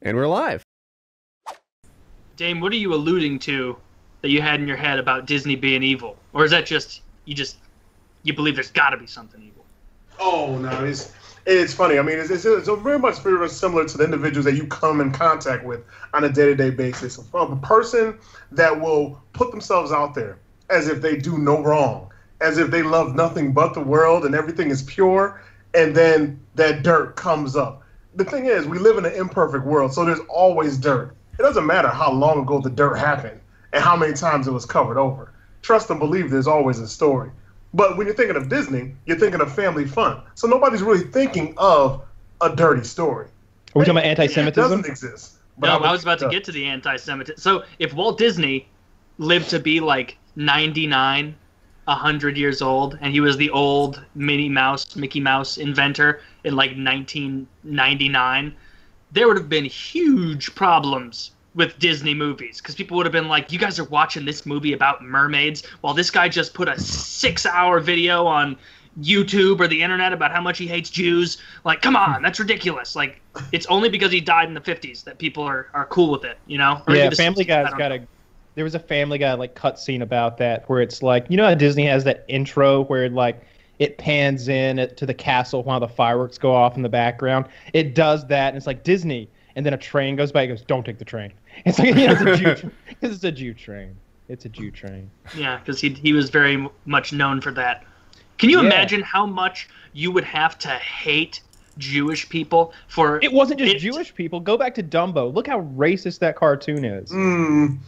And we're live. Dame, what are you alluding to that you had in your head about Disney being evil? Or is that just you believe there's got to be something evil? Oh no, it's funny. I mean, it's very much very similar to the individuals that you come in contact with on a day-to-day basis. A person that will put themselves out there as if they do no wrong, as if they love nothing but the world and everything is pure, and then that dirt comes up. The thing is, we live in an imperfect world, so there's always dirt. It doesn't matter how long ago the dirt happened and how many times it was covered over. Trust and believe there's always a story. But when you're thinking of Disney, you're thinking of family fun. So nobody's really thinking of a dirty story. Are we talking about anti-Semitism? It doesn't exist. No, I was about to get to the anti-Semitism. So if Walt Disney lived to be like 99, 100 years old, and he was the old Mickey Mouse inventor in like 1999, there would have been huge problems with Disney movies, because people would have been like, you guys are watching this movie about mermaids while this guy just put a 6-hour video on YouTube or the internet about how much he hates Jews. Like, come on, that's ridiculous. Like, it's only because he died in the 50s that people are cool with it, you know? Or yeah, Family Guy's got a... There was a Family Guy like cutscene about that where it's like, you know how Disney has that intro where like it pans in to the castle while the fireworks go off in the background. It does that, and it's like Disney, and then a train goes by. It goes, "Don't take the train." It's like, you know, it's a Jew because it's a Jew train. It's a Jew train. Yeah, because he was very much known for that. Can you imagine how much you would have to hate Jewish people for it? Wasn't just Jewish people. Go back to Dumbo. Look how racist that cartoon is.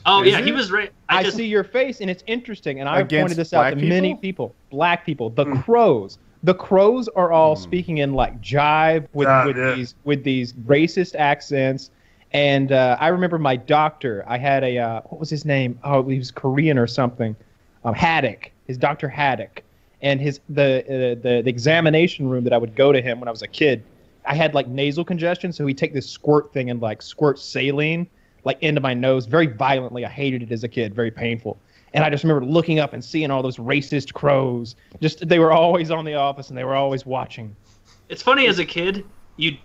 Oh yeah, he was right. I see your face, and it's interesting. And I've pointed this out to many people. Black people, the Crows. The Crows are all speaking in like jive with these racist accents. And I remember my doctor. I had a what was his name? Oh, he was Korean or something. Haddock. His Dr. Haddock. And the examination room that I would go to him when I was a kid, I had like nasal congestion, so he'd take this squirt thing and like squirt saline like into my nose very violently. I hated it as a kid, very painful. And I just remember looking up and seeing all those racist crows. Just they were always on The Office and they were always watching. It's funny as a kid, you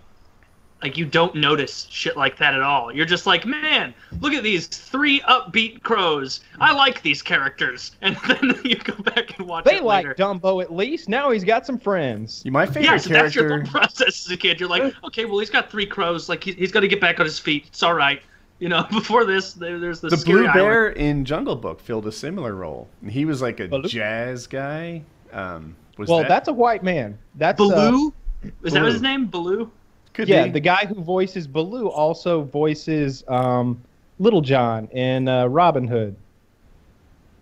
don't notice shit like that at all. You're just like, man, look at these 3 upbeat crows. I like these characters. And then you go back and watch they it like later. Dumbo at least. Now he's got some friends. My favorite character. That's your character. thought process as a kid. You're like, okay, well, he's got 3 crows. Like, he's got to get back on his feet. It's all right. You know, before this, there's the Blue Island. Bear in Jungle Book filled a similar role. He was like a jazz guy. That's a white man. That's Baloo? Is that Baloo. his name? Baloo? Could yeah, be. the guy who voices Baloo also voices Little John in Robin Hood.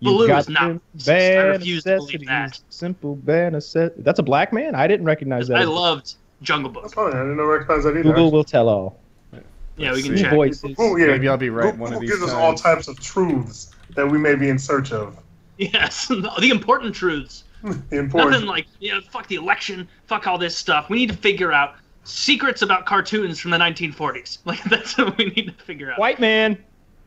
Baloo is not racist. I refuse to believe that. Simple bare necessities. That's a black man? I didn't recognize that. I loved Jungle Book. That's funny. I didn't recognize that either. Google will tell all. Yeah, we Let's can see. check. Voices. Oh, yeah. Maybe I'll be right Google one of these gives us times. all types of truths that we may be in search of. Yes, the important truths. The important. Nothing like, fuck the election, fuck all this stuff. We need to figure out secrets about cartoons from the 1940s. Like, that's what we need to figure out. White man.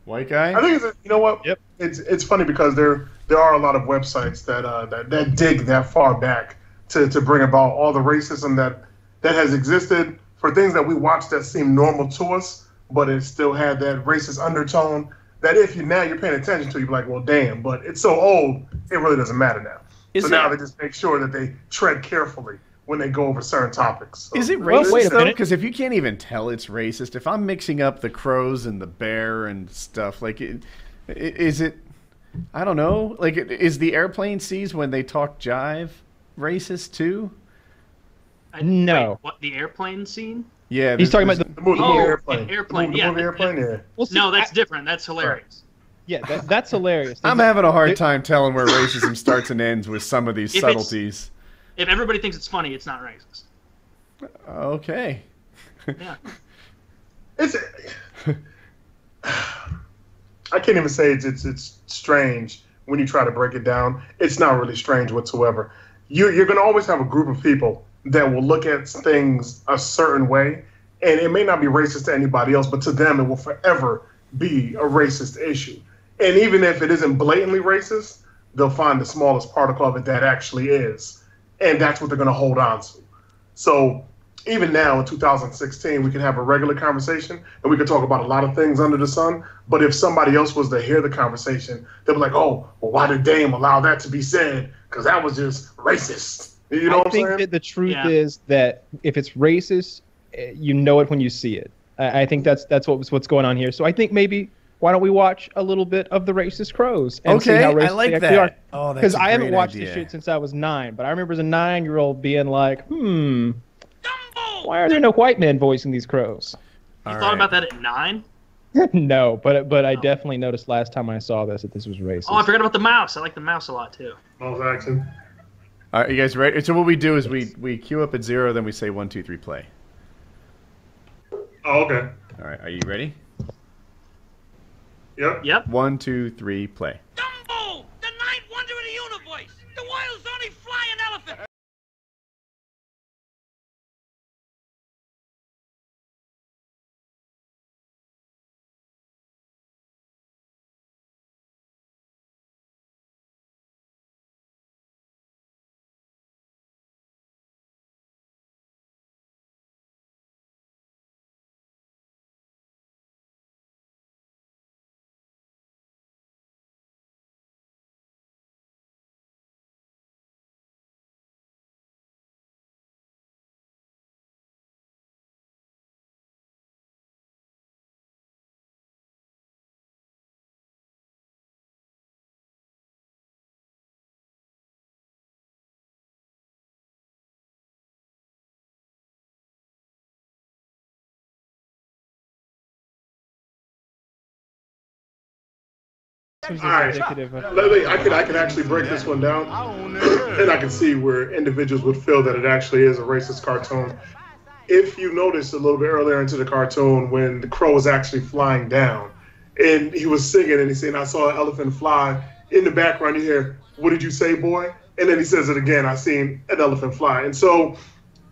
White guy? I think you know what? Yep. It's funny because there are a lot of websites that dig that far back to bring about all the racism that has existed for things that we watch that seem normal to us, but it still had that racist undertone that if you're paying attention to, you're like, well, damn, but it's so old, it really doesn't matter now. Now they just make sure that they tread carefully when they go over certain topics. So, Is it Well, wait racist, a though? minute. Because if you can't even tell it's racist, if I'm mixing up the crows and the bear and stuff, like, is it, I don't know, like, is the airplane seas when they talk jive racist, too? No. Wait, what, the airplane scene? Yeah. He's talking about the movie Airplane. Airplane, The movie Airplane, yeah. Well, see, No, that's different. That's hilarious. Yeah, that's hilarious. I'm having a hard time telling where racism starts and ends with some of these If it's- subtleties. If everybody thinks it's funny, it's not racist. Okay. Yeah. It's I can't even say it's strange when you try to break it down. It's not really strange whatsoever. You're going to always have a group of people that will look at things a certain way, and it may not be racist to anybody else, but to them it will forever be a racist issue. And even if it isn't blatantly racist, they'll find the smallest particle of it that actually is, and that's what they're going to hold on to. So even now in 2016, we can have a regular conversation and we can talk about a lot of things under the sun. But if somebody else was to hear the conversation, they'll be like, oh, well, why did Dame allow that to be said? Because that was just racist. You know what I'm saying? I think that the truth is that if it's racist, you know it when you see it. I think that's what's going on here. So I think maybe why don't we watch a little bit of the Racist Crows and see how racist I like they that. are. Oh, because I haven't watched this shit since I was 9, but I remember as a 9-year-old being like, why are there no white men voicing these crows? You thought about that at 9? No, but I definitely noticed last time I saw this that this was racist. Oh, I forgot about the mouse. I like the mouse a lot too. Mouse action. All right, you guys ready? So what we do is we queue up at 0, then we say 1, 2, 3, play. Oh, okay. All right, are you ready? Yep. 1, 2, 3, play. Dumbo, the ninth wonder of the universe, the world's only flying elephant. All right, I could actually break this one down, and I can see where individuals would feel that it actually is a racist cartoon. If you notice a little bit earlier into the cartoon when the crow was actually flying down, and he was singing, and he said, "I saw an elephant fly." In the background, you hear, "What did you say, boy?" And then he says it again, "I seen an elephant fly." And so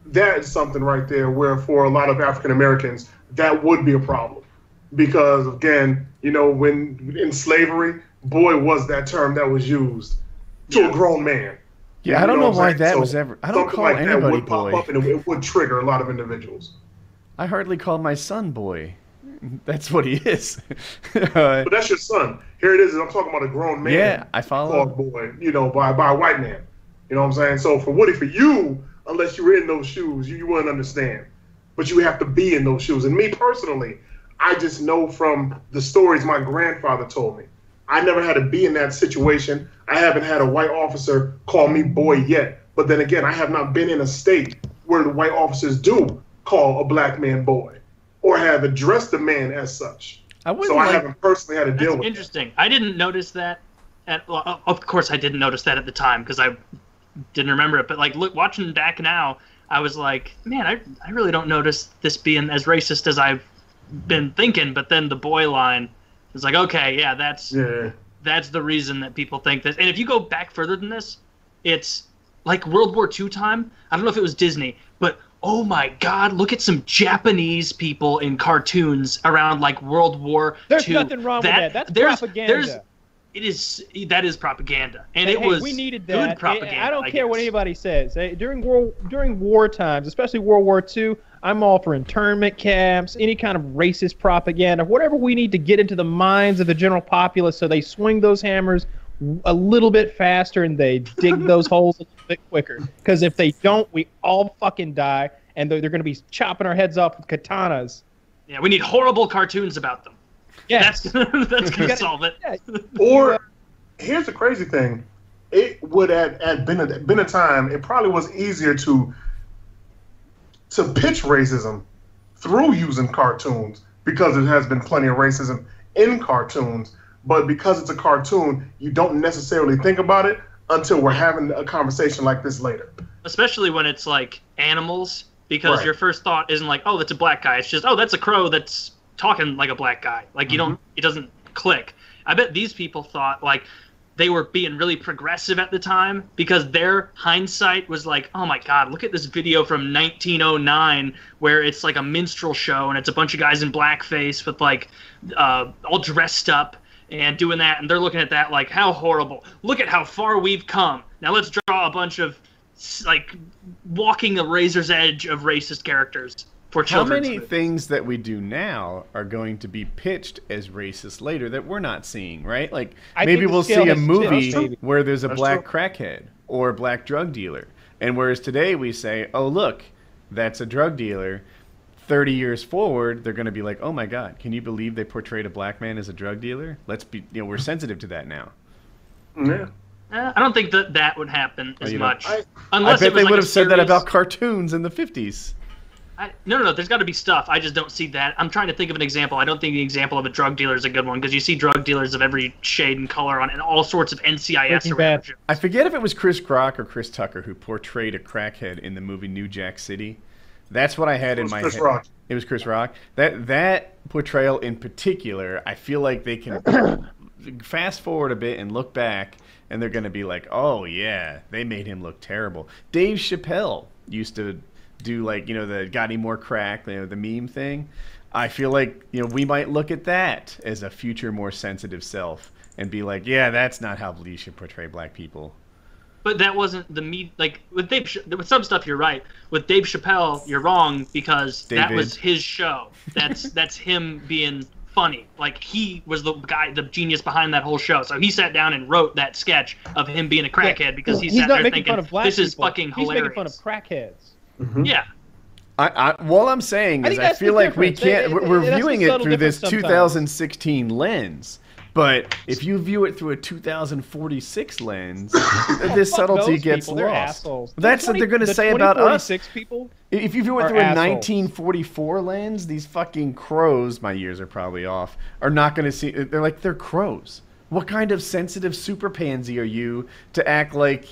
that is something right there where for a lot of African Americans, that would be a problem. Because again, you know, when in slavery, boy was that term that was used to a grown man. Yeah, I don't know why that was ever. I don't call like anybody that would pop boy. Up and it would trigger a lot of individuals. I hardly call my son boy. That's what he is. But that's your son. Here it is. I'm talking about a grown man. Yeah, I follow. Called boy, you know, by a white man. You know what I'm saying? So for Woody, for you, unless you were in those shoes, you wouldn't understand. But you have to be in those shoes. And me personally, I just know from the stories my grandfather told me. I never had to be in that situation. I haven't had a white officer call me boy yet. But then again, I have not been in a state where the white officers do call a black man boy or have addressed the man as such. I haven't personally had to deal with it. Interesting. I didn't notice that. Well, of course, I didn't notice that at the time because I didn't remember it. But like, watching back now, I was like, man, I really don't notice this being as racist as I've been thinking. But then the boy line is like, okay, yeah, that's the reason that people think this. And if you go back further than this, it's like World War II time. I don't know if it was Disney, but oh my God, look at some Japanese people in cartoons around like World War II. There's nothing wrong with that. That's propaganda. That is propaganda, and it was we needed that. Good propaganda. I don't care what anybody says. During war times, especially World War II, I'm all for internment camps, any kind of racist propaganda, whatever we need to get into the minds of the general populace so they swing those hammers a little bit faster and they dig those holes a little bit quicker. Because if they don't, we all fucking die, and they're going to be chopping our heads off with katanas. Yeah, we need horrible cartoons about them. Yeah, that's going to solve it. Yeah. Or here's the crazy thing: it would have been a time. It probably was easier to pitch racism through using cartoons because there has been plenty of racism in cartoons. But because it's a cartoon, you don't necessarily think about it until we're having a conversation like this later. Especially when it's like animals, because your first thought isn't like, oh, that's a black guy. It's just, oh, that's a crow that's talking like a black guy. Like, it doesn't click. I bet these people thought like they were being really progressive at the time because their hindsight was like, oh my God, look at this video from 1909 where it's like a minstrel show and it's a bunch of guys in blackface with like all dressed up and doing that. And they're looking at that like, how horrible. Look at how far we've come. Now let's draw a bunch of like walking the razor's edge of racist characters for children's How many movies. things that we do now are going to be pitched as racist later that we're not seeing, right? Like maybe we'll see a movie where there's a black crackhead or a black drug dealer. And whereas today we say, oh, look, that's a drug dealer. 30 years forward, they're going to be like, oh my God, can you believe they portrayed a black man as a drug dealer? We're sensitive to that now. Yeah. I don't think that would happen as much. Unless I bet they would have said that about cartoons in the 50s. No. There's got to be stuff. I just don't see that. I'm trying to think of an example. I don't think the example of a drug dealer is a good one because you see drug dealers of every shade and color on and all sorts of NCIS or whatever. I forget if it was Chris Rock or Chris Tucker who portrayed a crackhead in the movie New Jack City. That's what I had in my head. Rock. It was Chris Rock. That portrayal in particular, I feel like they can fast forward a bit and look back, and they're going to be like, oh yeah, they made him look terrible. Dave Chappelle used to do the got any more crack, the meme thing. I feel like we might look at that as a future more sensitive self and be like, yeah, that's not how you should portray black people. But that wasn't with some stuff you're right. With Dave Chappelle, you're wrong because that was his show. That's him being funny. Like he was the genius behind that whole show. So he sat down and wrote that sketch of him being a crackhead because he's sat there thinking this is fucking hilarious. He's making fun of crackheads. Mm-hmm. Yeah. What I'm saying is I feel like we can't. We're viewing it through this 2016 lens. But if you view it through a 2046 lens, this subtlety gets lost. They're assholes. That's what they're going to say about us. People if you view it through a 1944 lens, these fucking crows, my years are probably off, are not going to see. They're crows. What kind of sensitive super pansy are you to act like,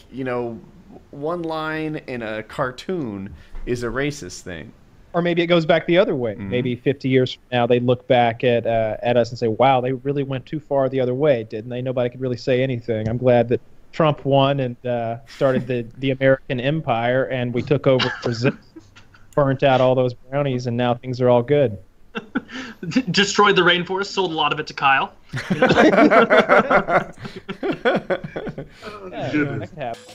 one line in a cartoon is a racist thing? Or maybe it goes back the other way. Mm-hmm. Maybe 50 years from now, they look back at us and say, wow, they really went too far the other way, didn't they? Nobody could really say anything. I'm glad that Trump won and started the American empire, and we took over Brazil, burnt out all those brownies, and now things are all good. Destroyed the rainforest, sold a lot of it to Kyle. Yeah, that could happen.